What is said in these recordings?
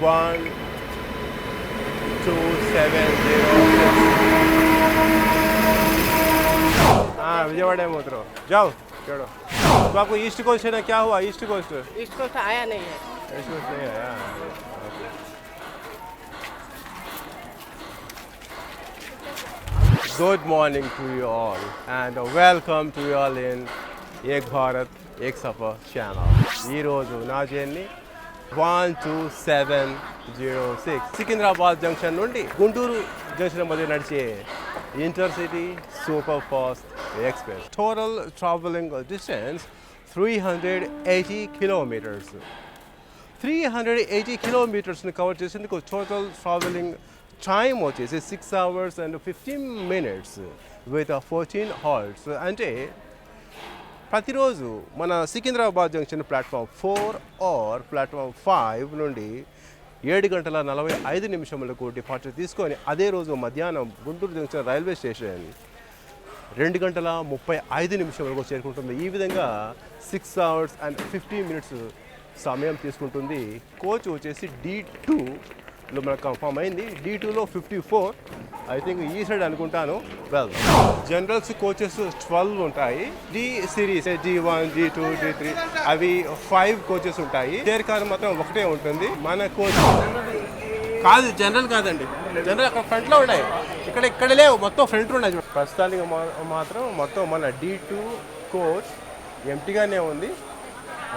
हाँ विजयवाड़ा में उतरो जाओ चलो। तो आपको ईस्ट कोस्ट है ना, क्या हुआ ईस्ट कोस्ट? ईस्ट कोस्ट आया नहीं है। ईस्ट कोस्ट नहीं आया। Good morning to you all and welcome to you all in Ek Bharat Ek Safar channel. ఈ రోజు నా జర్నీ 12706 సికింద్రాబాద్ జంక్షన్ నుండి గుంటూరు జంక్షన్ మధ్య నడిచే intercity super fast express. Total travelling distance 380 kilometres. 380 కిలోమీటర్స్ని కవర్ చేసేందుకు టోటల్ ట్రావెలింగ్ టైం వచ్చేసి 6 hours and 15 minutes with 14 halts. అంటే ప్రతిరోజు మన Secunderabad junction platform 4 or platform 5 నుండి 7 గంటల 45 నిమిషములకు డిపార్చర్ తీసుకొని అదే రోజు మధ్యాహ్నం గుంటూరు జంక్షన్ రైల్వే స్టేషన్ 2 గంటల 35 నిమిషములకు చేరుకుంటుంది. ఈ విధంగా 6 hours and 15 minutes సమయం తీసుకుంటుంది. కోచ్ వచ్చేసి D2లో మనకు కన్ఫర్మ్ అయింది. D2లో 54 ఐ థింక్ ఈ సైడ్ అనుకుంటాను. వెల్ జనరల్స్ కోచెస్ 12 ఉంటాయి. D series D1 D2 D3 అవి 5 కోచెస్ ఉంటాయి. చైర్ కార్ మాత్రం ఒకటే ఉంటుంది. మన కోచ్ కాదు, జనరల్ కాదండి. జనరల్ అక్కడ ఫ్రంట్లో ఉన్నాయి, ఇక్కడ లేవు, మొత్తం ఫ్రంట్ ఉన్నాయి. ప్రస్తుతానికి మాత్రం మొత్తం మన D2 కోచ్ ఎంటీగానే ఉంది.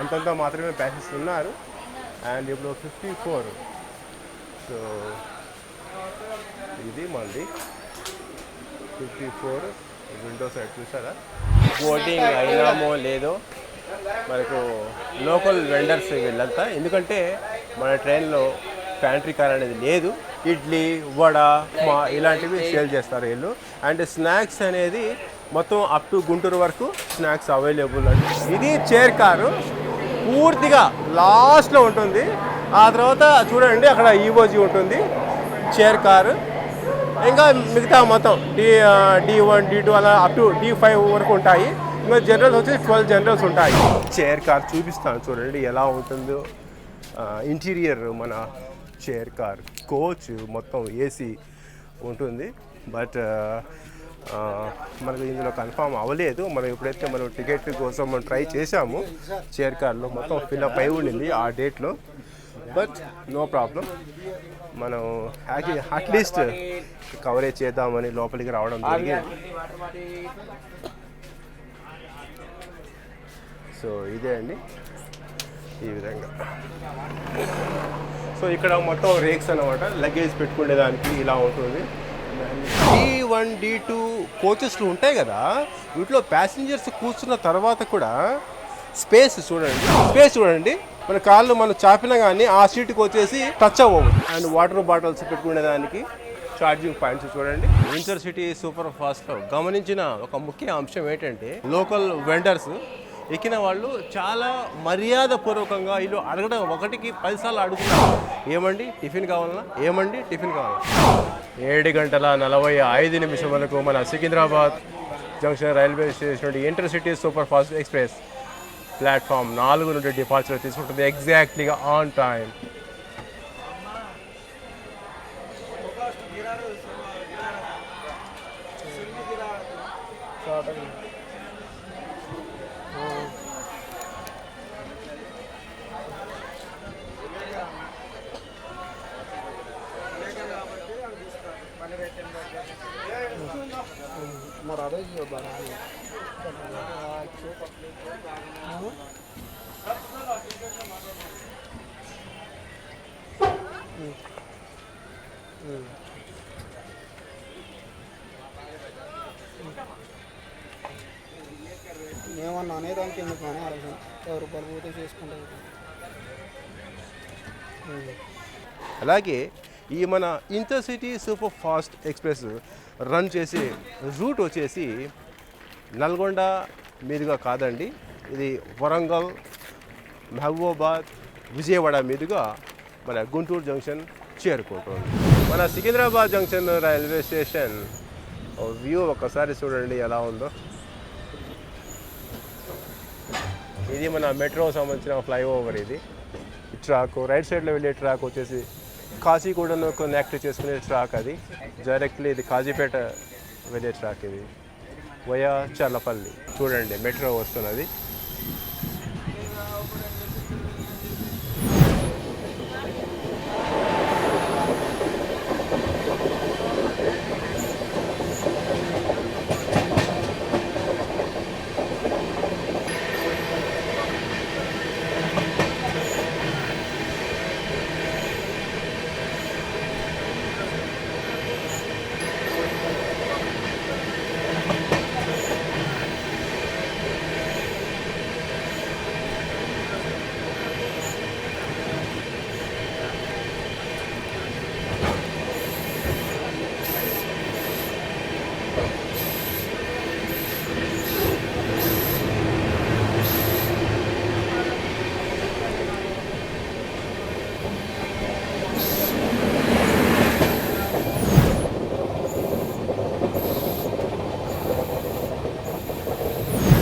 అంతంతా మాత్రమే ప్యాసెంజర్స్ ఉన్నారు. అండ్ ఇప్పుడు 54. సో ఇది మళ్ళీ 54 విండో సైడ్ చూసారా. బోటింగ్ అయినామో లేదో మనకు లోకల్ వెండర్స్ వీళ్ళంతా, ఎందుకంటే మన ట్రైన్లో ప్యాంట్రీ కార్ అనేది లేదు. ఇడ్లీ వడ మా ఇలాంటివి సేల్ చేస్తారు వీళ్ళు. అండ్ స్నాక్స్ అనేది మొత్తం అప్ టు గుంటూరు వరకు స్నాక్స్ అవైలబుల్ అండి. ఇది చైర్ కారు పూర్తిగా లాస్ట్లో ఉంటుంది. ఆ తర్వాత చూడండి అక్కడ ఈవోజీ ఉంటుంది, చైర్ కారు. ఇంకా మిగతా మొత్తం D1 D2 అలా అప్ టు D5 వరకు ఉంటాయి. ఇంకా జనరల్స్ వచ్చి 12 జనరల్స్ ఉంటాయి. చైర్ కార్ చూపిస్తాను చూడండి ఎలా ఉంటుందో. ఇంటీరియర్ మన చైర్ కార్ కోచ్ మొత్తం ఏసీ ఉంటుంది. బట్ మనకు ఇందులో కన్ఫామ్ అవ్వలేదు. మనం ఎప్పుడైతే మనం టికెట్ కోసం మనం ట్రై చేసాము చైర్ కార్లో మొత్తం ఫిల్అప్ అయి ఉండింది ఆ డేట్లో. బట్ నో ప్రాబ్లం, మనం అట్లీస్ట్ కవరేజ్ చేద్దామని లోపలికి రావడం జరిగింది. సో ఇదే అండి ఈ విధంగా. సో ఇక్కడ మొత్తం రేక్స్ అన్నమాట, లగేజ్ పెట్టుకునేదానికి ఇలా ఉంటుంది. D1 D2 కోచెస్లు ఉంటాయి కదా, వీటిలో ప్యాసింజర్స్ కూర్చున్న తర్వాత కూడా స్పేస్ చూడండి. మన కాళ్ళు మనం చాపినా కానీ ఆ సీటుకి వచ్చేసి టచ్ అవ్వవు. అండ్ వాటర్ బాటిల్స్ పెట్టుకునేదానికి ఛార్జింగ్ పాయింట్స్ చూడండి. ఇంటర్సిటీ సూపర్ ఫాస్ట్లో గమనించిన ఒక ముఖ్య అంశం ఏంటంటే లోకల్ వెండర్స్ ఎక్కిన వాళ్ళు చాలా మర్యాదపూర్వకంగా వీళ్ళు అడగడం, ఒకటికి 10 సార్లు అడుగుతున్నారు. ఏమండి టిఫిన్ కావాలన్నా, 7 గంటల 45 నిమిషములకు మన సికింద్రాబాద్ జంక్షన్ రైల్వే స్టేషన్ నుండి intercity super fast express platform 4 నుండి డిపార్చర్ తీసుకుంటుంది ఎగ్జాక్ట్లీగా ఆన్ టైం. ఏమన్నా అనేదానికి ఎందుకు కానీ ఆలోచన ₹10 పోతే చేసుకుంటారు. అలాగే ఈ మన intercity super fast express run చేసే రూట్ వచ్చేసి నల్గొండ మీదుగా కాదండి, ఇది వరంగల్, మహబూబాబాద్, విజయవాడ మీదుగా మన గుంటూరు జంక్షన్ చేరుకుంటుంది. మన Secunderabad junction railway station view ఒకసారి చూడండి ఎలా ఉందో. ఇది మన మెట్రో సంబంధించిన ఫ్లైఓవర్. ఇది ట్రాక్, రైట్ సైడ్లో వెళ్ళే ట్రాక్ వచ్చేసి కాచిగూడను కనెక్ట్ చేసుకునే ట్రాక్. అది డైరెక్ట్లీ ఇది కాజీపేట వెళ్ళే ట్రాక్. ఇది వయా చల్లపల్లి. చూడండి మెట్రో వస్తున్నది.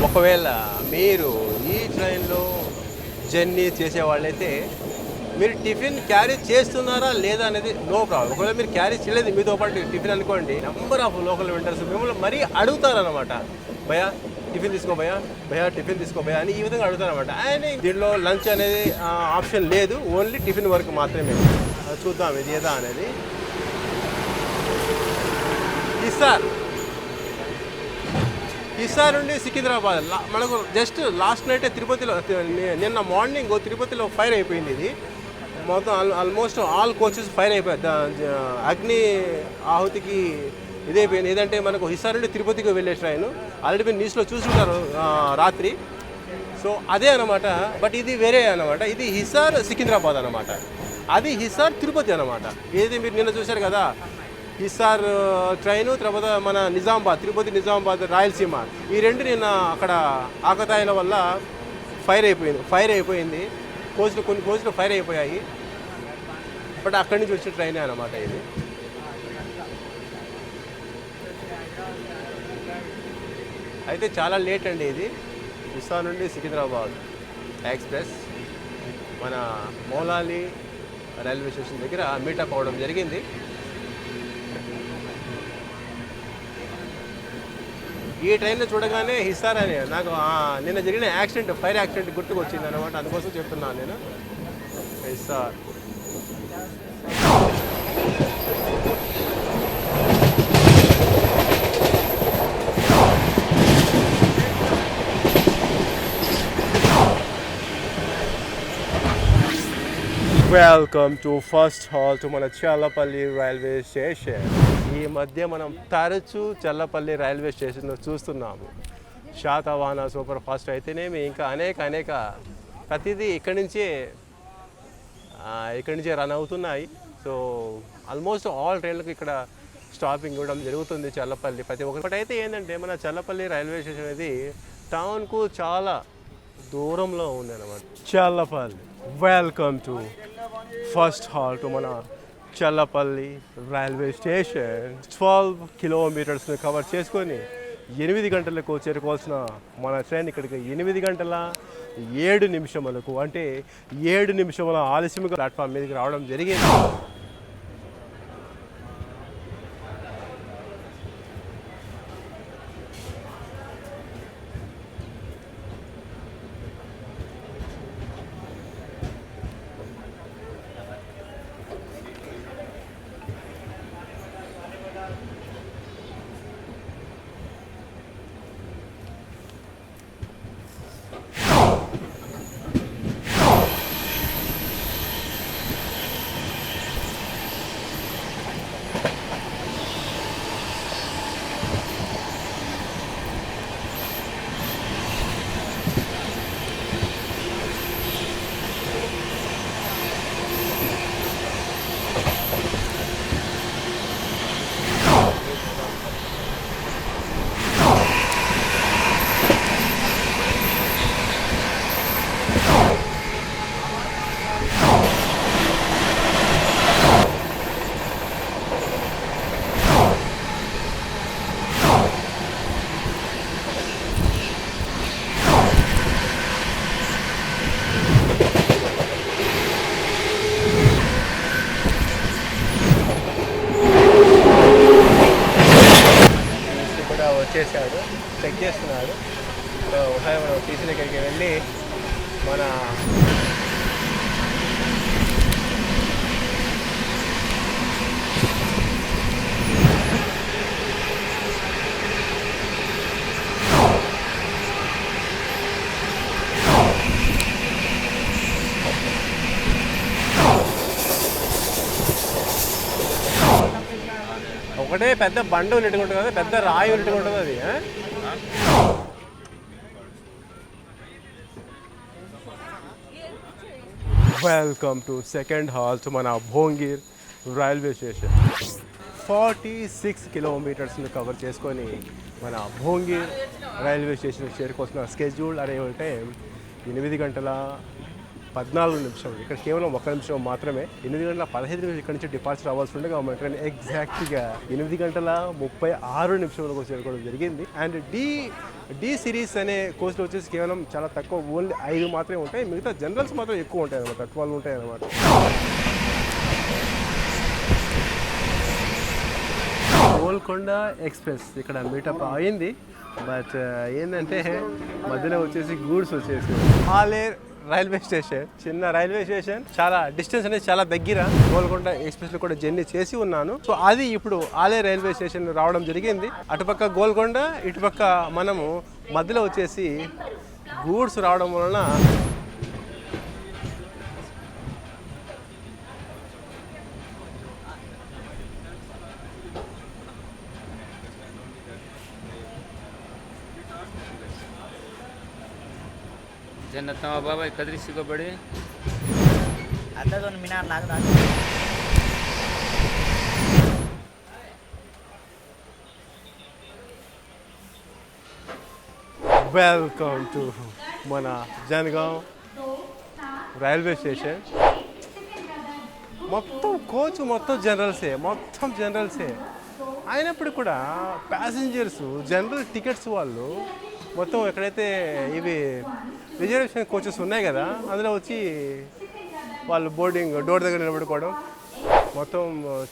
ఒకవేళ మీరు ఈ ట్రైన్లో జర్నీ చేసేవాళ్ళైతే మీరు టిఫిన్ క్యారీ చేస్తున్నారా లేదా అనేది నో ప్రాబ్లం. ఒకవేళ మీరు క్యారీ చేయలేదు మీతో పాటు టిఫిన్ అనుకోండి, నెంబర్ ఆఫ్ లోకల్ వెండర్స్ మిమ్మల్ని మరీ అడుగుతారనమాట. భయా టిఫిన్ తీసుకో భయా, భయా టిఫిన్ తీసుకో భయా అని ఈ విధంగా అడుగుతారనమాట. అండ్ దీంట్లో లంచ్ అనేది ఆప్షన్ లేదు, ఓన్లీ టిఫిన్ వరకు మాత్రమే. చూద్దాం ఇది ఏదా అనేది. హిసార్ నుండి సికింద్రాబాద్ మనకు జస్ట్ లాస్ట్ నైటే తిరుపతిలో, నిన్న మార్నింగ్ తిరుపతిలో ఫైర్ అయిపోయింది. ఇది మొత్తం ఆల్మోస్ట్ ఆల్ కోచెస్ ఫైర్ అయిపోయాయి. అగ్ని ఆహుతికి ఇదైపోయింది. ఏదంటే మనకు హిసార్ నుండి తిరుపతికి వెళ్ళే ట్రైన్ ఆల్రెడీ మీరు న్యూస్లో చూసుంటారు రాత్రి. సో అదే అనమాట. బట్ ఇది వేరే అనమాట. ఇది హిసార్ సికింద్రాబాద్ అనమాట, అది హిసార్ తిరుపతి అనమాట. ఏది మీరు నిన్న చూశారు కదా హిసార్ ట్రైను, తర్వాత మన నిజామాబాద్, తిరుపతి నిజామాబాద్ రాయలసీమ, ఈ రెండు నిన్న అక్కడ ఆకతాయిల వల్ల ఫైర్ అయిపోయింది. కొన్ని కోచ్లు ఫైర్ అయిపోయాయి. బట్ అక్కడి నుంచి వచ్చిన ట్రైనే అనమాట ఇది. అయితే చాలా లేట్ అండి ఇది. హిసార్ నుండి సికింద్రాబాద్ ఎక్స్ప్రెస్ మన మౌలాలి రైల్వే స్టేషన్ దగ్గర మీటప్ అవడం జరిగింది. ఈ ట్రైన్లో చూడగానే హిసార్ అని నాకు నిన్న జరిగిన ఫైర్ యాక్సిడెంట్ గుర్తుకు వచ్చింది అనమాట. అందుకోసం చెప్తున్నాను నేను Hisar. Welcome to first halt మన చల్లపల్లి రైల్వే స్టేషన్. ఈ మధ్య మనం తరచూ చల్లపల్లి రైల్వే స్టేషన్లో చూస్తున్నాము. శాతవాహన సూపర్ ఫాస్ట్ అయితేనేమి ఇంకా అనేక ప్రతిదీ ఇక్కడి నుంచే రన్ అవుతున్నాయి. సో ఆల్మోస్ట్ ఆల్ ట్రైన్లకు ఇక్కడ స్టాపింగ్ ఇవ్వడం జరుగుతుంది చల్లపల్లి ప్రతి ఒక్కటి. అయితే ఏంటంటే మన చల్లపల్లి రైల్వే స్టేషన్ అనేది టౌన్కు చాలా దూరంలో ఉంది అన్నమాట. Challapalli. Welcome to first halt మన చల్లపల్లి రైల్వే స్టేషన్. 12 కిలోమీటర్స్ని కవర్ చేసుకొని 8 గంటలకు చేరుకోవాల్సిన మన ట్రైన్ ఇక్కడికి 8 గంటల 7 నిమిషములకు, అంటే 7 నిమిషముల ఆలస్యంగా ప్లాట్ఫామ్ మీదకి రావడం జరిగింది. వెయిట్ చేస్తున్నాడు. సో ఒకసారి మనం టీసీ దగ్గరికి వెళ్ళి మన ఒకటే పెద్ద బండ ఉన్నట్టుకుంటుంది కదా, పెద్ద రాయి ఉన్నట్టుకుంటుంది అది. వెల్కమ్ టు సెకండ్ హాల్ట్ మన భోంగిర్ రైల్వే స్టేషన్. 46 కిలోమీటర్స్ని కవర్ చేసుకొని మన భోంగిర్ రైల్వే స్టేషన్ చేరుకోవాల్సిన స్కెడ్యూల్ అరైవల్ టైం 8:14. ఇక్కడ కేవలం 1 నిమిషం మాత్రమే. 8:15 ఇక్కడ నుంచి డిపార్చర్ అవ్వాల్సి ఉండగా మన ట్రైన్ ఎగ్జాక్ట్గా 8:36 చేరుకోవడం జరిగింది. అండ్ డి సిరీస్ అనే కోచ్లో వచ్చేసి కేవలం చాలా తక్కువ, ఓన్లీ 5 మాత్రమే ఉంటాయి. మిగతా జనరల్స్ మాత్రం ఎక్కువ ఉంటాయి అనమాట, 12 ఉంటాయి అనమాట. గోల్కొండ ఎక్స్ప్రెస్ ఇక్కడ మీటప్ అయింది. బట్ ఏంటంటే మధ్యలో వచ్చేసి గూడ్స్ వచ్చేసి ఆలేర్ రైల్వే స్టేషన్, చిన్న రైల్వే స్టేషన్, చాలా డిస్టెన్స్ అనేది చాలా దగ్గర. గోల్కొండ ఎక్స్ప్రెస్లో కూడా జర్నీ చేసి ఉన్నాను. సో అది ఇప్పుడు ఆలేర్ రైల్వే స్టేషన్ రావడం జరిగింది. అటుపక్క గోల్కొండ, ఇటుపక్క మనము మధ్యలో వచ్చేసి గూడ్స్ రావడం వలన जन्नत बाबा कदरी सिको बड़े आता दोन मीनार लागला. వెల్కమ్ టు మన జనగాం రైల్వే స్టేషన్. మొత్తం కోచ్ మొత్తం జనరల్సే అయినప్పుడు కూడా ప్యాసింజర్స్ జనరల్ టికెట్స్ వాళ్ళు మొత్తం ఎక్కడైతే ఇవి రిజర్వేషన్ కోచెస్ ఉన్నాయి కదా, అందులో వచ్చి వాళ్ళు బోర్డింగ్ డోర్ దగ్గర నిలబడుకోవడం. మొత్తం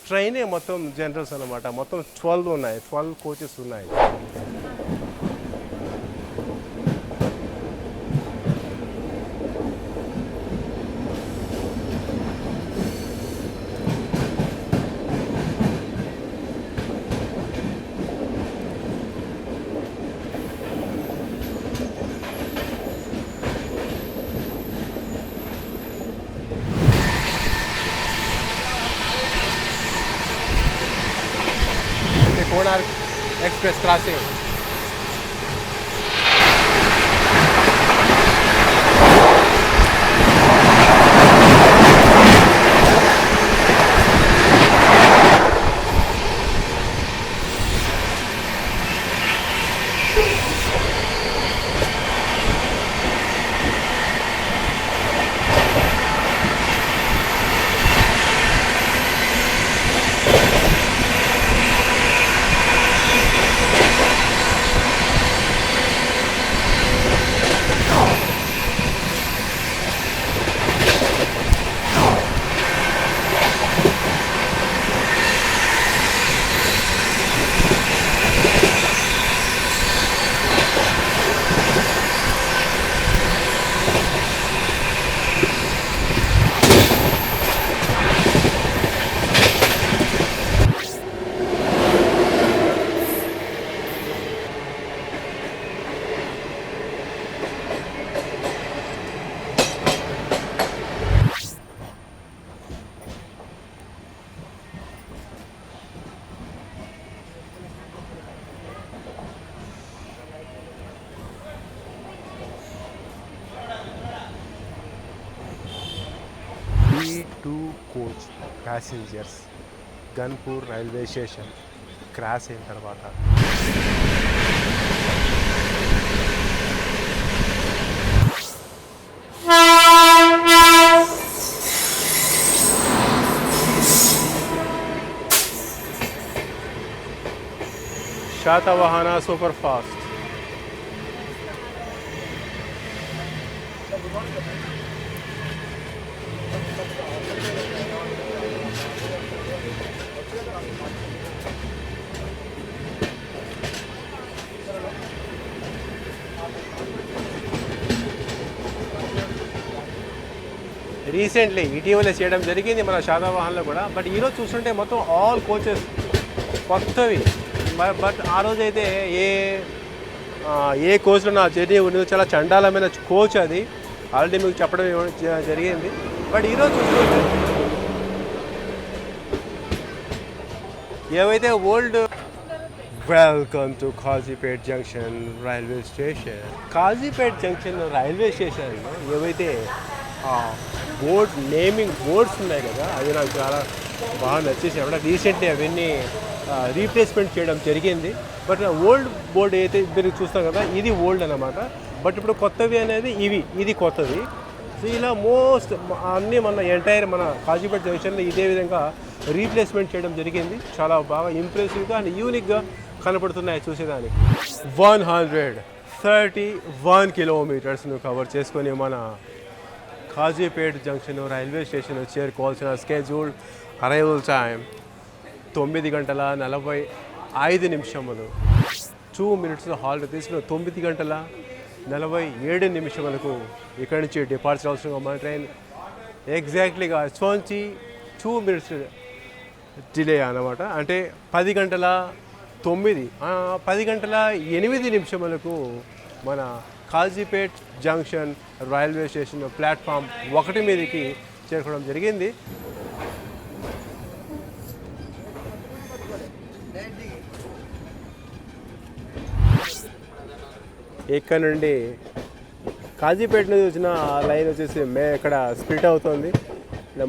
ట్రైనే మొత్తం జనరల్స్ అన్నమాట. మొత్తం 12 ఉన్నాయి, 12 కోచెస్ ఉన్నాయి. Konark Express crossing. B2 coach passengers Ghanpur railway station cross అయిన తర్వాత శాతవాహన సూపర్ ఫాస్ట్. రీసెంట్లీ ఇటీవలే చేయడం జరిగింది మన శాతవాహన్లో కూడా. బట్ ఈరోజు చూస్తుంటే మొత్తం ఆల్ కోచెస్ కొత్తవి. బట్ ఆ రోజు అయితే ఏ కోచ్లో నా జర్నీ ఉన్నదో చాలా చండాలమైన కోచ్ అది ఆల్రెడీ మీకు చెప్పడం జరిగింది. బట్ ఈరోజు చూస్తుంటే ఏవైతే old welcome to Kazipet junction railway station. Kazipet junction railway స్టేషన్లో ఏవైతే బోర్డ్ నేమింగ్ బోర్డ్స్ ఉన్నాయి కదా, అవి నాకు చాలా బాగా నచ్చేసాయి. అంటే రీసెంట్లీ అవన్నీ రీప్లేస్మెంట్ చేయడం జరిగింది. బట్ ఓల్డ్ బోర్డ్ అయితే మీరు చూస్తాం కదా, ఇది ఓల్డ్ అన్నమాట. బట్ ఇప్పుడు కొత్తవి అనేది ఇది కొత్తది. సో ఇలా అన్నీ మన కాజీపేట్ జంక్షన్లో ఇదే విధంగా రీప్లేస్మెంట్ చేయడం జరిగింది. చాలా బాగా ఇంప్రెసివ్గా అండ్ యూనిక్గా కనపడుతున్నాయి చూసేదానికి. 131 కిలోమీటర్స్ను కవర్ చేసుకొని మన కాజీపేట్ జంక్షన్ రైల్వే స్టేషన్ చేరుకోవాల్సిన స్కెడ్యూల్డ్ అరైవల్ టైం 9 గంటల 45 నిమిషములు. 2 minutes హాల్ట్ తీసుకుని 9 గంటల 47 నిమిషములకు ఇక్కడి నుంచి డిపార్చర్ అవసరంగా మన ట్రైన్ ఎగ్జాక్ట్లీగా 22 minutes డిలే అన్నమాట. అంటే 10 గంటల 8 నిమిషములకు మన Kazipet junction railway station platform 1 మీదకి చేరుకోవడం జరిగింది. ఇక్కడ నుండి కాజీపేట నుంచి వచ్చిన లైన్ వచ్చేసి ఇక్కడ స్ప్లిట్ అవుతుంది.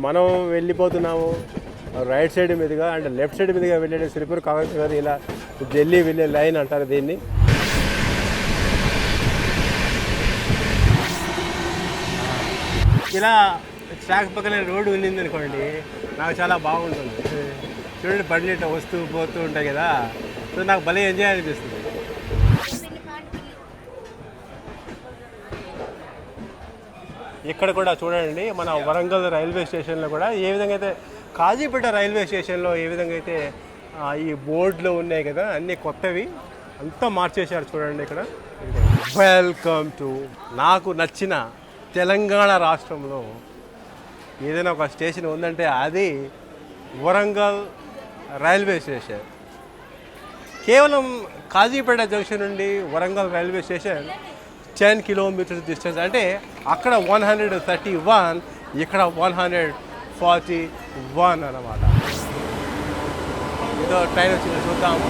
మనం వెళ్ళిపోతున్నాము రైట్ సైడ్ మీదుగా, అంటే లెఫ్ట్ సైడ్ మీదుగా వెళ్ళే సిరిపూర్ కాంగ్రెస్ గారు ఇలా ఢిల్లీ వెళ్ళే లైన్ అంటారు దీన్ని. ఇలా ట్రాక్ పక్కన రోడ్డు వెళ్ళింది అనుకోండి, నాకు చాలా బాగుంటుంది. చూడండి బండ్లు ఇట్లా వస్తూ పోతూ ఉంటాయి కదా, సో నాకు భలే ఎంజాయ్ అనిపిస్తుంది. ఇక్కడ కూడా చూడండి మన వరంగల్ రైల్వే స్టేషన్లో కూడా ఏ విధంగా అయితే కాజీపేట రైల్వే స్టేషన్లో ఏ విధంగా అయితే ఈ బోర్డులో ఉన్నాయి కదా, అన్నీ కొత్తవి అంతా మార్చేశారు చూడండి. ఇక్కడ వెల్కమ్ టు నాకు నచ్చిన తెలంగాణ రాష్ట్రంలో ఏదైనా ఒక స్టేషన్ ఉందంటే అది వరంగల్ రైల్వే స్టేషన్. కేవలం కాజీపేట జంక్షన్ నుండి Warangal railway station 10 kilometers distance. అంటే అక్కడ 131, ఇక్కడ 141 అన్నమాట. ఏదో ట్రైన్ వచ్చింది చూద్దాము.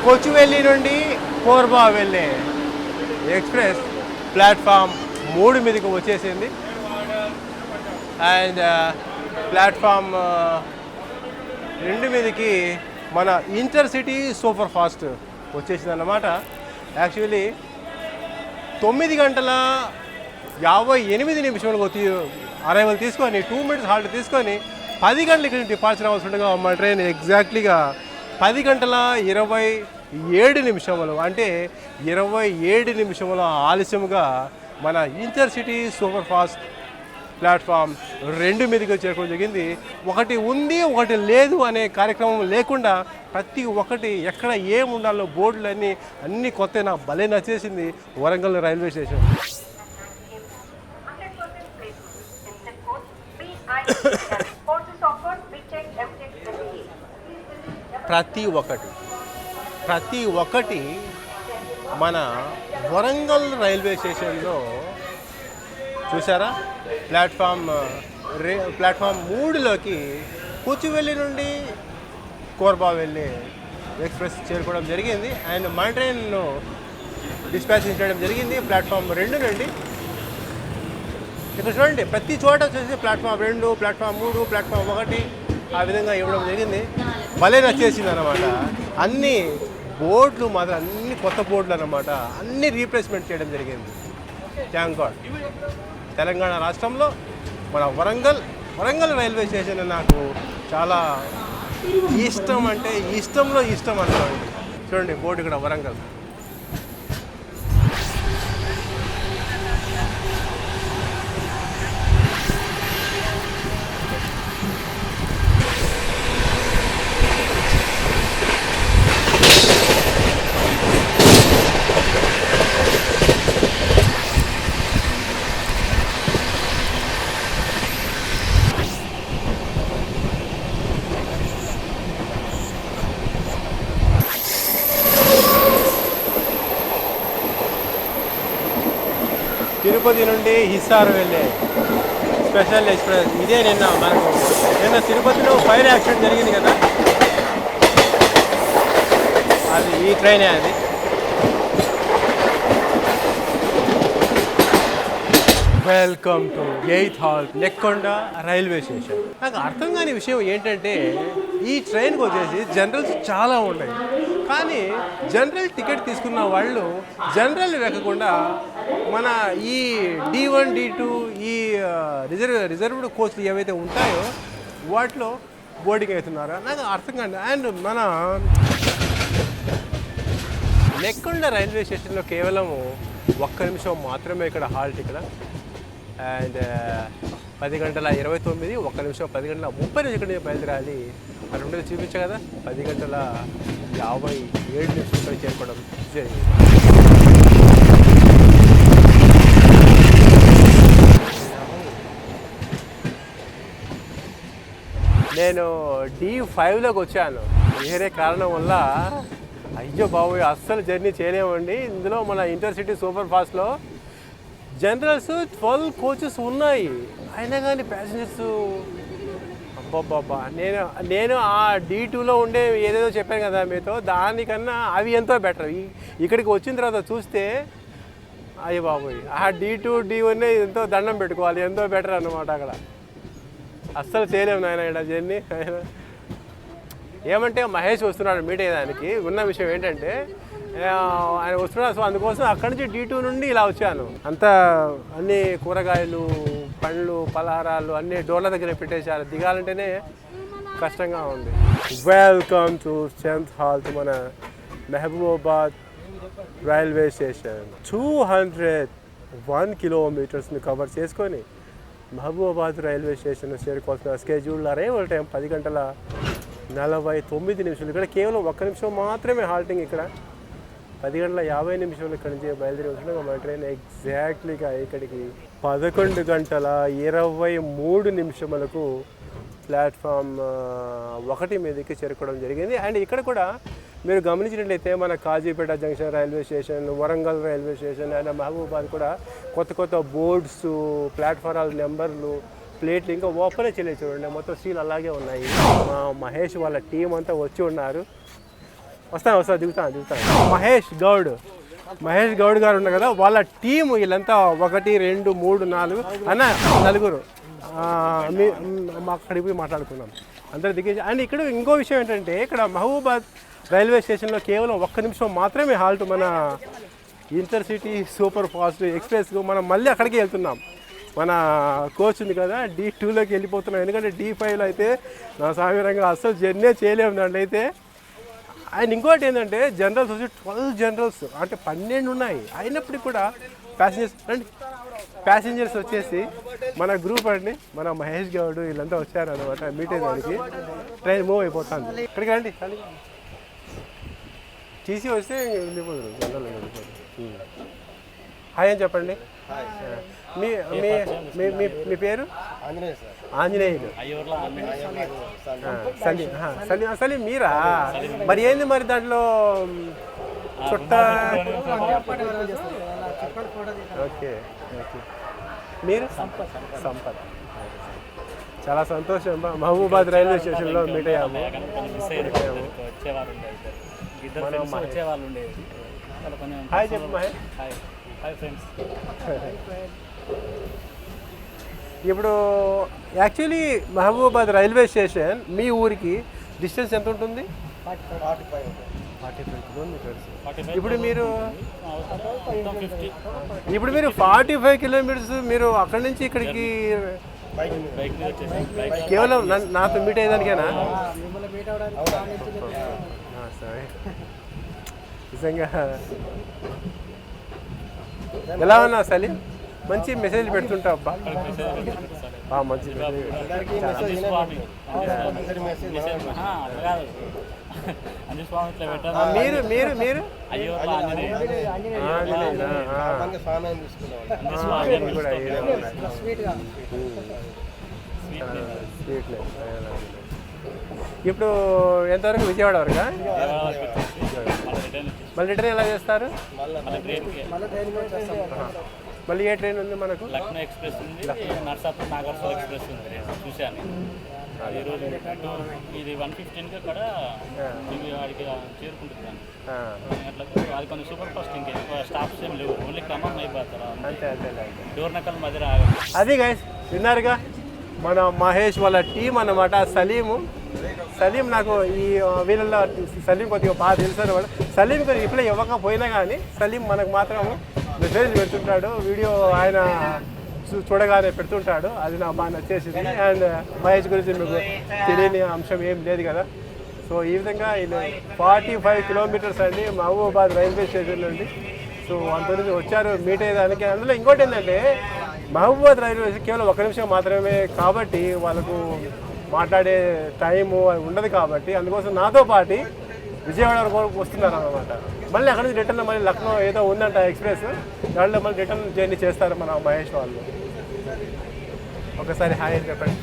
కొచ్చువెల్లి నుండి కోర్బా వెళ్ళే ఎక్స్ప్రెస్ ప్లాట్ఫామ్ 3 మీదకి వచ్చేసింది. అండ్ ప్లాట్ఫామ్ 2 మీదకి మన ఇంటర్సిటీ సూపర్ ఫాస్ట్ వచ్చేసింది అన్నమాట. యాక్చువల్లీ 9 గంటల 58 నిమిషాలకు అరైవల్ తీసుకొని 2 minutes హాల్ట్ తీసుకొని 10 గంటలకి డిపార్చర్ అవ్వాల్సి ఉండగా మా ట్రైన్ ఎగ్జాక్ట్లీగా 10 గంటల 27 నిమిషములు, అంటే 27 నిమిషముల ఆలస్యముగా మన ఇంటర్సిటీ సూపర్ ఫాస్ట్ ప్లాట్ఫామ్ 2 మీదకి చేరుకోవడం జరిగింది. ఒకటి ఉంది ఒకటి లేదు అనే కార్యక్రమం లేకుండా ప్రతి ఒక్కటి ఎక్కడ ఏం ఉండాలో బోర్డులు అన్నీ కొత్త. నాకు భలే నచ్చేసింది వరంగల్ రైల్వే స్టేషన్. ప్రతి ఒక్కటి మన వరంగల్ రైల్వే స్టేషన్లో చూసారా. ప్లాట్ఫామ్ 3లోకి కూచువెల్లి నుండి కోర్బా వెళ్ళే ఎక్స్ప్రెస్ చేరుకోవడం జరిగింది. అండ్ మన ట్రైన్ను డిస్పాచింగ్ చేయడం జరిగింది ప్లాట్ఫామ్ 2 నుండి. ఇక్కడ చూడండి ప్రతి చోట వచ్చేసి ప్లాట్ఫామ్ 2, ప్లాట్ఫామ్ 3, ప్లాట్ఫామ్ 1 ఆ విధంగా ఇవ్వడం జరిగింది. భలే నచ్చేసింది అన్నమాట. అన్ని బోర్డులు మాత్రం అన్ని కొత్త బోర్డులు అన్నమాట, అన్నీ రీప్లేస్మెంట్ చేయడం జరిగింది. Thank God. తెలంగాణ రాష్ట్రంలో మన వరంగల్ రైల్వే స్టేషన్ నాకు చాలా ఇష్టం, అంటే ఇష్టంలో ఇష్టం అన్నమాట. చూడండి బోర్డు ఇక్కడ వరంగల్. తిరుపతి నుండి హిస్సార్ వెళ్ళే స్పెషల్ ఎక్స్ప్రెస్ ఇదే. నిన్న తిరుపతిలో ఫైర్ యాక్సిడెంట్ జరిగింది కదా, అది ఈ ట్రైనే. అది welcome to 8th hall Nekkonda railway station. నాకు అర్థం కాని విషయం ఏంటంటే ఈ ట్రైన్కి వచ్చేసి జనరల్స్ చాలా ఉన్నాయి, కానీ జనరల్ టికెట్ తీసుకున్న వాళ్ళు జనరల్ వెక్కకుండా మన ఈ D1 D2 ఈ రిజర్వ్డ్ కోచ్లు ఏవైతే ఉంటాయో వాటిలో బోర్డింగ్ అవుతున్నారా నాకు అర్థం కాదు. అండ్ మన నెక్కొండ రైల్వే స్టేషన్లో కేవలం 1 నిమిషం మాత్రమే ఇక్కడ హాల్ట్ ఇక్కడ. అండ్ 10:29, 1 నిమిషం 10:30 ఇక్కడ బయలుదేరాలి. అది ఉండేది చూపించా కదా, 10:57 ఇక్కడ చేరుకోవడం జరిగింది. నేను D5లోకి వచ్చాను. వేరే కారణం వల్ల అయ్యో బాబోయ్ అస్సలు జర్నీ చేయలేమండి. ఇందులో మన ఇంటర్సిటీ సూపర్ ఫాస్ట్లో జనరల్స్ 12 కోచెస్ ఉన్నాయి, అయినా కానీ ప్యాసింజర్స్ అబ్బాబ్బా. నేను ఆ D2లో ఉండే ఏదేదో చెప్పాను కదా మీతో, దానికన్నా అవి ఎంతో బెటర్. ఇక్కడికి వచ్చిన తర్వాత చూస్తే అయ్యో బాబోయ్ ఆ D2 D1 ఎంతో దండం పెట్టుకోవాలి, ఎంతో బెటర్ అన్నమాట. అక్కడ అస్సలు చేయలేము నాయన ఇక్కడ జర్నీ. ఏమంటే మహేష్ వస్తున్నాడు మీట్ అయ్యేదానికి. ఉన్న విషయం ఏంటంటే ఆయన వస్తున్నాడు, సో అందుకోసం అక్కడి నుంచి D2 నుండి ఇలా వచ్చాను. అంతా అన్ని కూరగాయలు, పండ్లు, పలహారాలు అన్నీ డోర్ల దగ్గర పెట్టేశారు. దిగాలంటేనే కష్టంగా ఉంది. Welcome to 10th halt to మన మహబూబాబాద్ రైల్వే స్టేషన్. 201 కిలోమీటర్స్ని కవర్ చేసుకొని మహబూబాబాద్ రైల్వే స్టేషన్ చేరుకోవాల్సిన స్కెడ్యూల్ అరైవల్ టైం 10:49. ఇక్కడ కేవలం 1 నిమిషం మాత్రమే హాల్టింగ్. ఇక్కడ 10:50 ఇక్కడ నుంచి బయలుదేరి వచ్చినాక మన ట్రైన్ ఎగ్జాక్ట్లీగా ఇక్కడికి 11:23 ప్లాట్ఫామ్ 1 మీదకి చేరుకోవడం జరిగింది. అండ్ ఇక్కడ కూడా మీరు గమనించినట్లయితే మన Kazipet junction railway station, Warangal railway station and Mahabubabad కూడా కొత్త బోర్డ్స్, ప్లాట్ఫారాల నెంబర్లు, ప్లేట్లు ఇంకా ఓపెనే చేయలేదు చూడండి. మొత్తం సీల్ అలాగే ఉన్నాయి. మా మహేష్ వాళ్ళ టీం అంతా వచ్చి ఉన్నారు. వస్తాను దిగుతాను. మహేష్ గౌడ్ గారు ఉన్నారు కదా, వాళ్ళ టీము వీళ్ళంతా 1 2 3 4 అన్న 4 అక్కడికి పోయి మాట్లాడుకున్నాం. అందరూ దిగేసి. అండ్ ఇక్కడ ఇంకో విషయం ఏంటంటే ఇక్కడ మహబూబాబాద్ రైల్వే స్టేషన్లో కేవలం 1 నిమిషం మాత్రమే హాల్ట్. మన ఇంటర్సిటీ సూపర్ ఫాస్ట్ ఎక్స్ప్రెస్కు మనం మళ్ళీ అక్కడికి వెళ్తున్నాం. మన కోచ్ ఉంది కదా, D2లోకి వెళ్ళిపోతున్నాం. ఎందుకంటే D5లో అయితే నా సామీరంగా అస్సలు జర్నీ చేయలేము దాంట్లో అయితే. అండ్ ఇంకోటి ఏంటంటే జనరల్స్ వచ్చి 12 జనరల్స్ అంటే 12 ఉన్నాయి. అయినప్పటికీ కూడా ప్యాసింజర్స్ వచ్చేసి మన గ్రూప్ అండి, మన మహేష్ గౌడ్ వీళ్ళంతా వచ్చారు అనమాట మీట్ అయ్యేదానికి. ట్రైన్ మూవ్ అయిపోతుంది. ఇక్కడికి రండి. టీసీ వస్తే వెళ్ళిపోతారు, జనరల్ వెళ్ళిపోతారు. హాయ్ అని చెప్పండి. మీ పేరు? ఆంజనేయులు. సలీం మీరా? మరి ఏంది మరి దాంట్లో చుట్ట? ఓకే. మీరు? సంపత్. చాలా సంతోషం. మహబూబాబాద్ రైల్వే స్టేషన్లో మీట్ అయ్యాము. హాయ్ చెప్పు మహేష్. ఇప్పుడు యాక్చువల్లీ మహబూబాబాద్ రైల్వే స్టేషన్ మీ ఊరికి డిస్టెన్స్ ఎంత ఉంటుంది? 45 కిలోమీటర్స్. ఇప్పుడు మీరు 45 కిలోమీటర్స్ మీరు అక్కడి నుంచి ఇక్కడికి కేవలం నాతో మీట్ అయ్యేదానికేనా? సరే. నిజంగా ఎలా ఉన్నా సలీం? మంచి మెసేజ్ పెడుతుంటా అబ్బా. మంచి మీరు మీరు మీరు ఇప్పుడు ఎంతవరకు? విజయవాడ వరకా? మళ్ళీ రిటర్న్ ఎలా చేస్తారు? మళ్ళీ ఏ ట్రైన్ ఉంది మనకు? లక్నో ఎక్స్ప్రెస్ ఉంది, నర్సాపూర్ నాగర్సో ఎక్స్ప్రెస్ ఉంది. చూశాను అది రోజు ఇది 1:15కి అక్కడ ఇవి వాడికి చేరుకుంటున్నాను. అట్లా అది కొంచెం సూపర్ ఫాస్ట్ ఇంకా ఎక్కువ స్టాప్స్ ఏం లేవు, ఓన్లీ ఖమ్మం అయిపోతారా అంతే. డోర్నకల్ మధ్య అది గైస్ విన్నారుగా మన మహేష్ వాళ్ళ టీం అన్నమాట. సలీం నాకు ఈ వీళ్ళల్లో సలీం కొద్దిగా బాగా తెలుసు అనమాట. సలీం కొద్దిగా ఇప్పుడే ఇవ్వకపోయినా కానీ సలీం మనకు మాత్రం మెసేజ్ పెడుతుంటాడు, వీడియో ఆయన చూడగానే పెడుతుంటాడు. అది నాకు బాగా నచ్చేసింది. అండ్ మహేష్ గురించి మీకు తెలియని అంశం ఏం లేదు కదా. సో ఈ విధంగా వీళ్ళు 45 కిలోమీటర్స్ అండి మహబూబాబాద్ రైల్వే స్టేషన్ నుండి. సో అంత నుంచి వచ్చారు మీట్ అయ్యేదానికి. అందులో ఇంకోటి ఏంటంటే మహబూబాబాద్ రైల్వే స్టేషన్ కేవలం 1 నిమిషం మాత్రమే కాబట్టి వాళ్ళకు మాట్లాడే టైము ఉండదు కాబట్టి అందుకోసం నాతో పాటు విజయవాడ వరకు వస్తున్నారు అన్నమాట. మళ్ళీ అక్కడి నుంచి రిటర్న్ మళ్ళీ లక్నో ఏదో ఉందంట ఎక్స్ప్రెస్, దాంట్లో మళ్ళీ రిటర్న్ జర్నీ చేస్తారు మన మహేష్ వాళ్ళు. ఒకసారి హాయ్ చెప్పండి.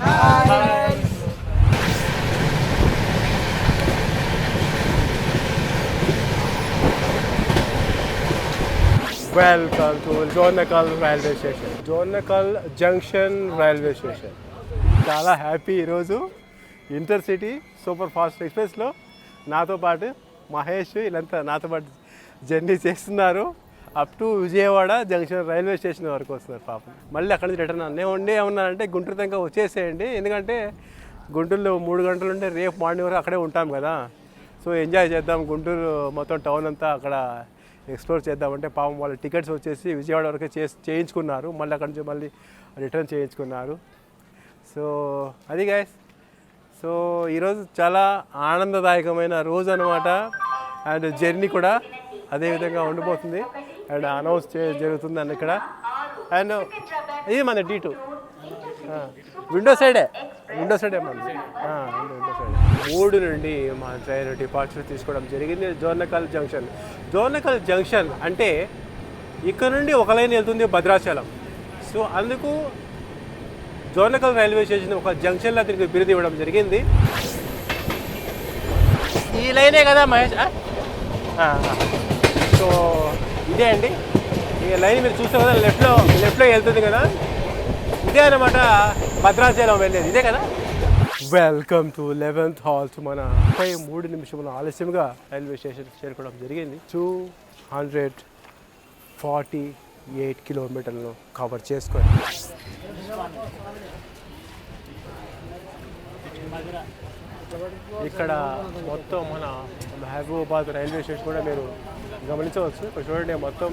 Welcome to Jornakal railway station, Jornakal junction railway station. చాలా హ్యాపీ ఈరోజు ఇంటర్సిటీ సూపర్ ఫాస్ట్ ఎక్స్ప్రెస్లో నాతో పాటు మహేష్ వీళ్ళంతా నాతో పాటు జర్నీ చేస్తున్నారు. Up to Vijayawada junction railway station వరకు వస్తున్నారు పాపం. మళ్ళీ అక్కడి నుంచి రిటర్న్ నేను ఏమన్నానంటే గుంటూరు దాకా వచ్చేసేయండి, ఎందుకంటే గుంటూరులో 3 గంటలు ఉంటే రేపు మార్నింగ్ వరకు అక్కడే ఉంటాం కదా. సో ఎంజాయ్ చేద్దాం, గుంటూరు మొత్తం టౌన్ అంతా అక్కడ ఎక్స్ప్లోర్ చేద్దామంటే పాపం వాళ్ళ టికెట్స్ వచ్చేసి విజయవాడ వరకే చేయించుకున్నారు, మళ్ళీ అక్కడి నుంచి మళ్ళీ రిటర్న్ చేయించుకున్నారు. సో అది గైస్. సో ఈరోజు చాలా ఆనందదాయకమైన రోజు అనమాట. అండ్ జర్నీ కూడా అదేవిధంగా ఉండిపోతుంది. అండ్ అనౌన్స్ జరుగుతుంది అన్న ఇక్కడ. అండ్ ఇది మన D2 విండో సైడే మన విండో సైడ్. 3 నుండి మా ట్రైన్ డిపార్చర్ తీసుకోవడం జరిగింది జోర్నకల్ జంక్షన్. జోర్నకల్ జంక్షన్ అంటే ఇక్కడ నుండి ఒక లైన్ వెళ్తుంది భద్రాచలం. సో అందుకు జోర్నకల్ రైల్వే స్టేషన్ ఒక జంక్షన్లో దీనికి బిరుదు ఇవ్వడం జరిగింది. ఈ లైనే కదా మహేష్? సో ఇదే అండి ఈ లైన్ మీరు చూస్తే కదా, లెఫ్ట్లో వెళ్తుంది కదా, ఇదే అనమాట భద్రాచలం వెళ్ళేది, ఇదే కదా. Welcome to 11th halt. మన 3 నిమిషముల ఆలస్యంగా రైల్వే స్టేషన్ చేరుకోవడం జరిగింది. 248 కిలోమీటర్లను కవర్ చేసుకొని ఇక్కడ మొత్తం మన మహబూబాబాద్ రైల్వే స్టేషన్ కూడా మీరు గమనించవచ్చు. ఇక్కడ చూడండి మొత్తం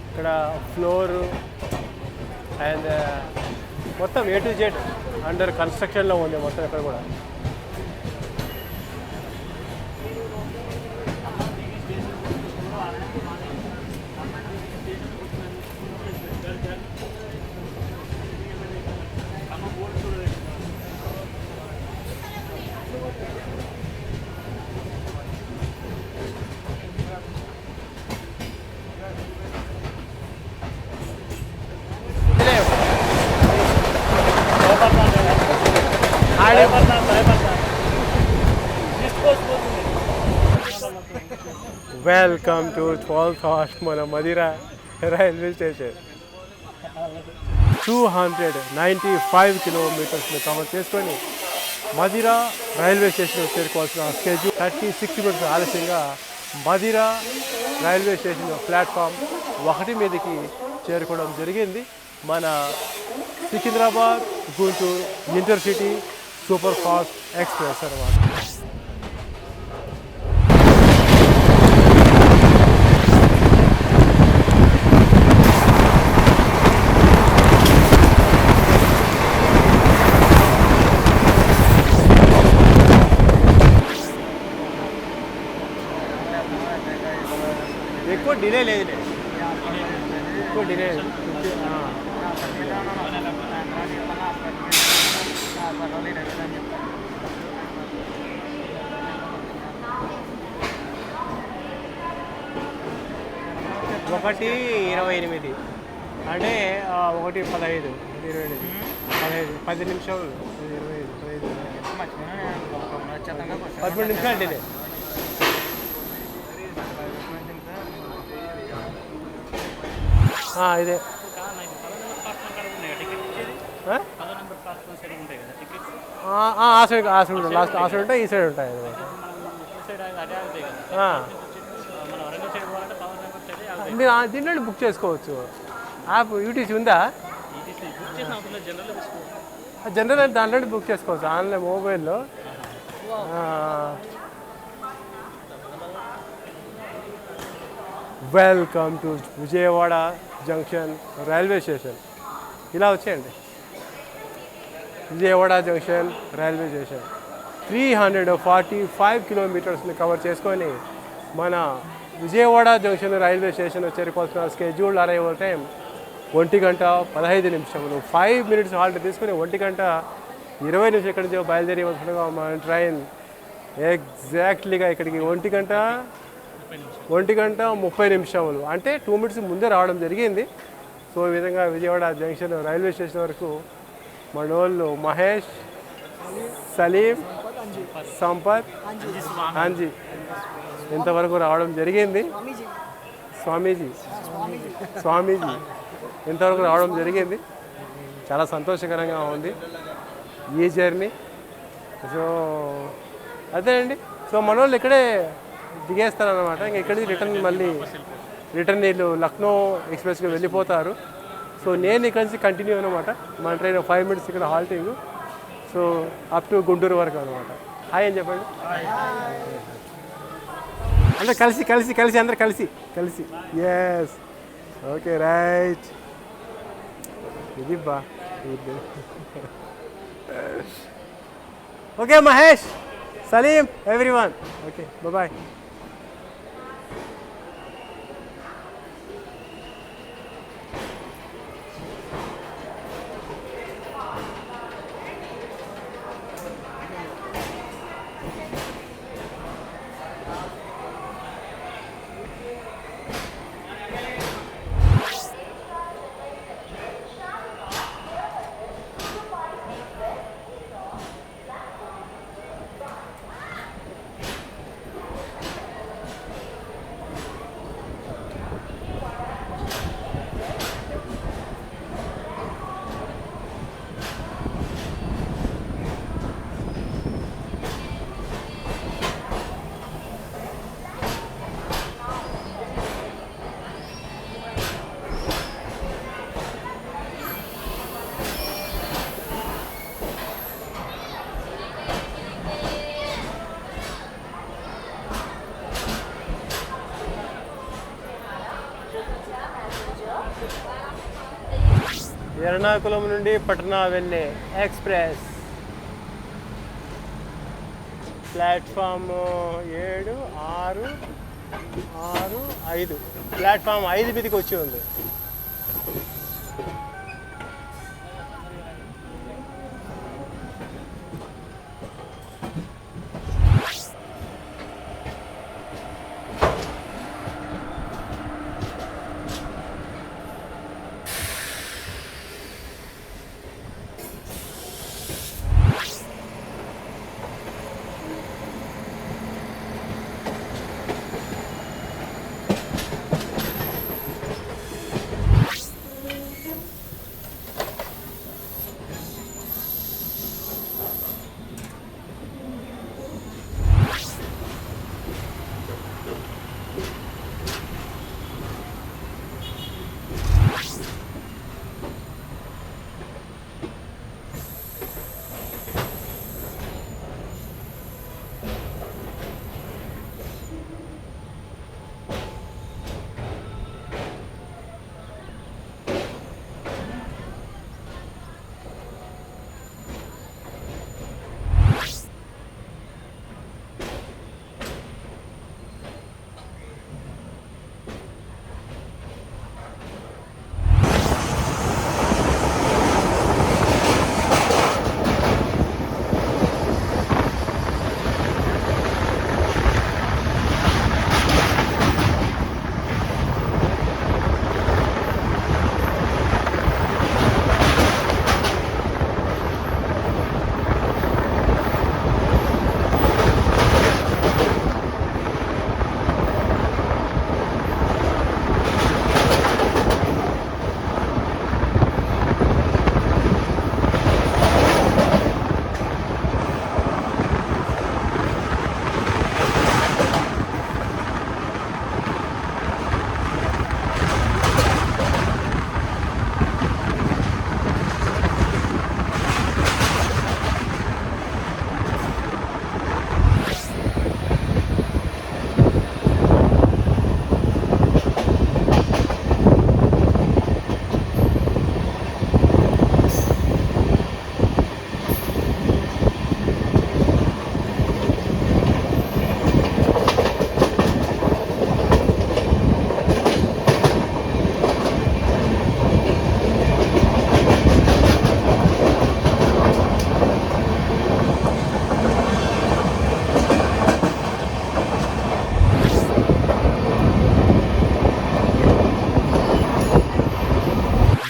ఇక్కడ ఫ్లోర్ అండ్ మొత్తం A to Z అండర్ కన్స్ట్రక్షన్లో ఉంది మొత్తం ఇక్కడ కూడా. వెల్కమ్ టు 12th హాల్ట్ మన మదిరా రైల్వే స్టేషన్. 295 కిలోమీటర్స్ని కవర్ చేసుకొని మదిరా రైల్వే స్టేషన్ చేరుకోవాల్సిన స్కెడ్యూల్ 36 మినిట్స్ ఆలస్యంగా మదిరా రైల్వే స్టేషన్ ప్లాట్ఫామ్ 1 మీదకి చేరుకోవడం జరిగింది. మన Secunderabad Guntur intercity super fast express అన్నమాట. ఎక్కువ డిలే లేదు, ఎక్కువ డిలే ఒకటి 28 అంటే 1:15 15 10 నిమిషాలు 25 13 నిమిషాలు డిలే. ఇదే కాదన్నా ఇది 10 నెంబర్ ప్లాట్ఫామ్ కాడ ఉన్నాయి టికెట్ ఇచ్చేది ఆ? 10 నెంబర్ ప్లాట్ఫామ్ సైడ్ ఉంటాయి కదా టికెట్స్ ఆ సైడ్ ఉంటాయి, లాస్ట్ ఆ సైడ్ ఉంటాయి, ఈ సైడ్ ఉంటాయి అన్నమాట. మనం ఈ సైడ్ అదే అవుతాయి కదా ఆ. మనం వరంగల్ సైడ్ పోవాలంటే 10 నెంబర్ సైడ్ అవుతాయి మీరు దీంట్లో బుక్ చేసుకోవచ్చు. యాప్ యూటీసీ ఉందా? ఇది బుక్ చేసిన అవసరం లేదు జనరల్ తీసుకోవాలి జనరల్ అంటే దాంట్లో బుక్ చేసుకోవచ్చు ఆన్లైన్ మొబైల్లో. Welcome to Vijayawada junction railway station. ఇలా వచ్చేయండి, విజయవాడ జంక్షన్ రైల్వే స్టేషన్ 345 కిలోమీటర్స్ని కవర్ చేసుకొని మన విజయవాడ జంక్షన్ రైల్వే స్టేషన్ చేరుకోవాల్సిన scheduled arrival time 1:15. 5 minutes halt తీసుకుని 1:20 ఇక్కడి నుంచి బయలుదేరి వస్తుండగా మన ట్రైన్ ఎగ్జాక్ట్లీగా ఇక్కడికి 1:30 అంటే 2 minutes ముందే రావడం జరిగింది. సో ఈ విధంగా విజయవాడ జంక్షన్ రైల్వే స్టేషన్ వరకు మన వాళ్ళు మహేష్, సలీం, సంపత్, అంజీ ఇంతవరకు రావడం జరిగింది. స్వామీజీ ఇంతవరకు రావడం జరిగింది. చాలా సంతోషకరంగా ఉంది ఈ జర్నీ. సో అదే అండి. సో మన వాళ్ళు ఇక్కడే దిగేస్తారనమాట. ఇంక ఇక్కడికి రిటర్న్ వీళ్ళు లక్నో ఎక్స్ప్రెస్కి వెళ్ళిపోతారు. సో నేను ఇక్కడ నుంచి కంటిన్యూ అనమాట. మన ట్రైన్ 5 minutes ఇక్కడ halting. So up to Guntur వరకు అనమాట. హాయ్ అని చెప్పండి. అందరు కలిసి అందరు కలిసి ఎస్ ఓకే రైట్. ఇది బా okay Mahesh, Saleem, everyone okay bye. Ernakulam నుండి పట్నా వెళ్ళే ఎక్స్ప్రెస్ ప్లాట్ఫామ్ 7, 6, 5 ప్లాట్ఫామ్ 5 మీదకి వచ్చి ఉంది.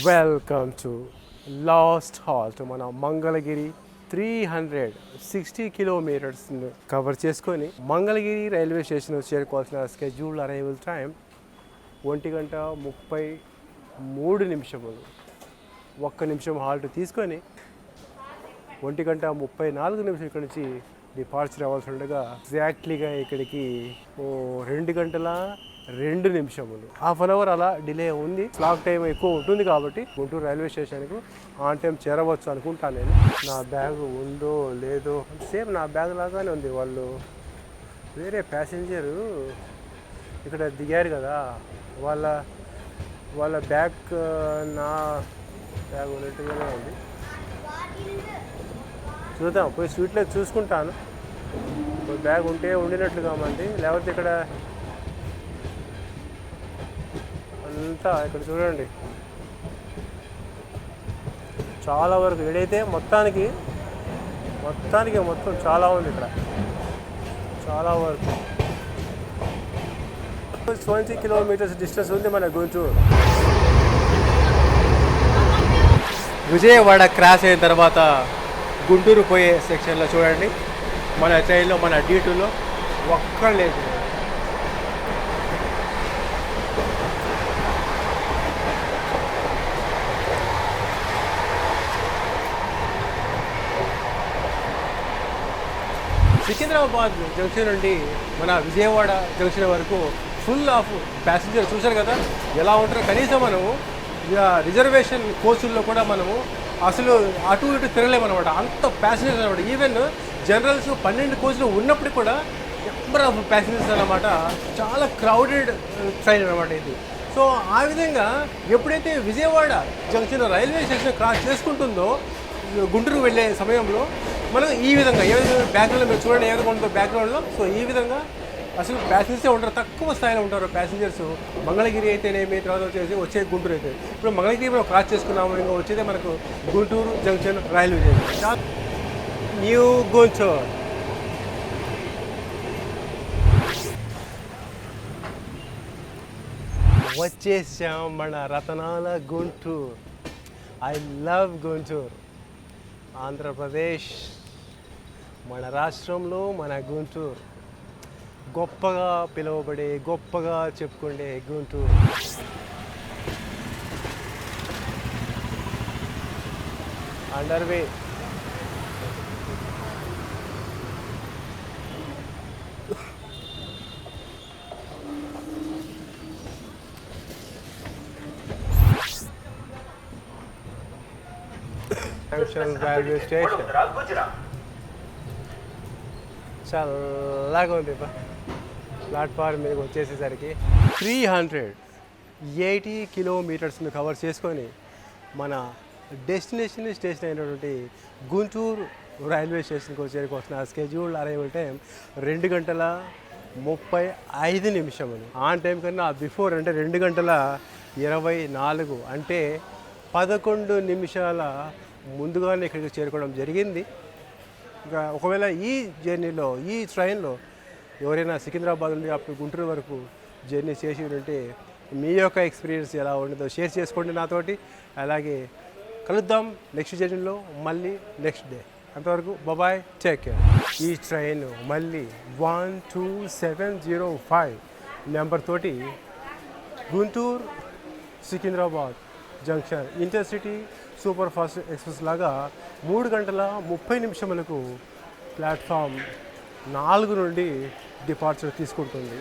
వెల్కమ్ టు లాస్ట్ హాల్ట్ మన మంగళగిరి 360 కిలోమీటర్స్ కవర్ చేసుకొని మంగళగిరి రైల్వే స్టేషన్ చేరుకోవాల్సిన స్కెడ్యూల్ అరైవల్ టైం 1:33 ఒక్క నిమిషం హాల్ట్ తీసుకొని 1:34 ఇక్కడ నుంచి డిపార్చర్ అవ్వాల్సి ఉండగా ఎగ్జాక్ట్లీగా ఇక్కడికి 2:02 హాఫ్ అన్ అవర్ అలా డిలే ఉంది. స్లాక్ టైం ఎక్కువ ఉంటుంది కాబట్టి గుంటూరు రైల్వే స్టేషన్కు ఆన్ టైం చేరవచ్చు అనుకుంటాను నేను. నా బ్యాగ్ ఉందో లేదో సేమ్ నా బ్యాగ్ లాగానే ఉంది. వాళ్ళు వేరే ప్యాసింజరు ఇక్కడ దిగారు కదా, వాళ్ళ బ్యాగ్ నా బ్యాగ్ ఉన్నట్టుగానే ఉంది. చూద్దాం, పోయి స్వీట్లో చూసుకుంటాను. బ్యాగ్ ఉంటే ఉండినట్లుగా మంది, లేకపోతే ఇక్కడ అంతా ఇక్కడ చూడండి చాలా వరకు ఏడైతే మొత్తం చాలా ఉంది ఇక్కడ చాలా వరకు. 20 కిలోమీటర్స్ డిస్టెన్స్ ఉంది మన గుంటూరు. విజయవాడ క్రాస్ అయిన తర్వాత గుంటూరు పోయే సెక్షన్లో చూడండి, మన ట్రైన్లో మన D2లో ఒక్కడు లేదు. సికింద్రాబాద్ జంక్షన్ నుండి మన విజయవాడ జంక్షన్ వరకు ఫుల్ ఆఫ్ ప్యాసింజర్ చూశారు కదా ఎలా ఉంటారో. కనీసం మనము రిజర్వేషన్ కోచుల్లో కూడా మనము అసలు అటు ఇటు తిరగలేమన్నమాట, అంత ప్యాసింజర్స్ అనమాట. ఈవెన్ జనరల్స్ 12 కోచ్లు ఉన్నప్పుడు కూడా నెంబర్ ఆఫ్ ప్యాసింజర్స్ అన్నమాట. చాలా క్రౌడెడ్ ట్రైన్ అనమాట ఇది. సో ఆ విధంగా ఎప్పుడైతే Vijayawada junction railway station cross చేసుకుంటుందో గుంటూరు వెళ్ళే సమయంలో మనం ఈ విధంగా ఏ విధంగా బ్యాక్గ్రౌండ్లో మీరు చూడండి, ఏ విధంగా ఉంటుందో బ్యాక్గ్రౌండ్లో. సో ఈ విధంగా అసలు ప్యాసింజర్సే ఉంటారు, తక్కువ స్థాయిలో ఉంటారు ప్యాసింజర్స్. మంగళగిరి అయితేనేమి, తర్వాత వచ్చే గుంటూరు అయితే. ఇప్పుడు మంగళగిరి మనం క్రాస్ చేసుకున్నాము, ఇంకా వచ్చేదే మనకు Guntur junction railway station, new Guntur. వచ్చేసాం మన రతనాల గుంటూరు. I love Guntur. ఆంధ్రప్రదేశ్ మన రాష్ట్రంలో మన గుంటూరు, గొప్పగా పిలువబడే, గొప్పగా చెప్పుకునే గుంటూరు. అండర్వే. రైల్వే స్టేషన్ చల్లగా ఉంది. ప్లాట్ఫామ్ మీదకి వచ్చేసేసరికి 380 కిలోమీటర్స్ని కవర్ చేసుకొని మన డెస్టినేషన్ స్టేషన్ అయినటువంటి గుంటూరు రైల్వే స్టేషన్కి చేరుకోవాల్సిన schedule arrival time 2:35. On time కన్నా బిఫోర్ అంటే 2:24 అంటే 11 నిమిషాల ముందుగానే ఇక్కడికి చేరుకోవడం జరిగింది. ఇంకా ఒకవేళ ఈ జర్నీలో, ఈ ట్రైన్లో ఎవరైనా సికింద్రాబాద్ నుండి అప్పుడు గుంటూరు వరకు జర్నీ చేసి ఉంటే మీ యొక్క ఎక్స్పీరియన్స్ ఎలా ఉండదో షేర్ చేసుకోండి నాతోటి. అలాగే కలుద్దాం నెక్స్ట్ జర్నీలో మళ్ళీ నెక్స్ట్ డే. అంతవరకు బాయ్, టేక్ కేర్. ఈ ట్రైన్ మళ్ళీ 12705 నెంబర్ తోటి Guntur Secunderabad junction intercity super fast express లాగా 3:30 ప్లాట్ఫామ్ 4 నుండి డిపార్చర్ తీసుకుంటుంది.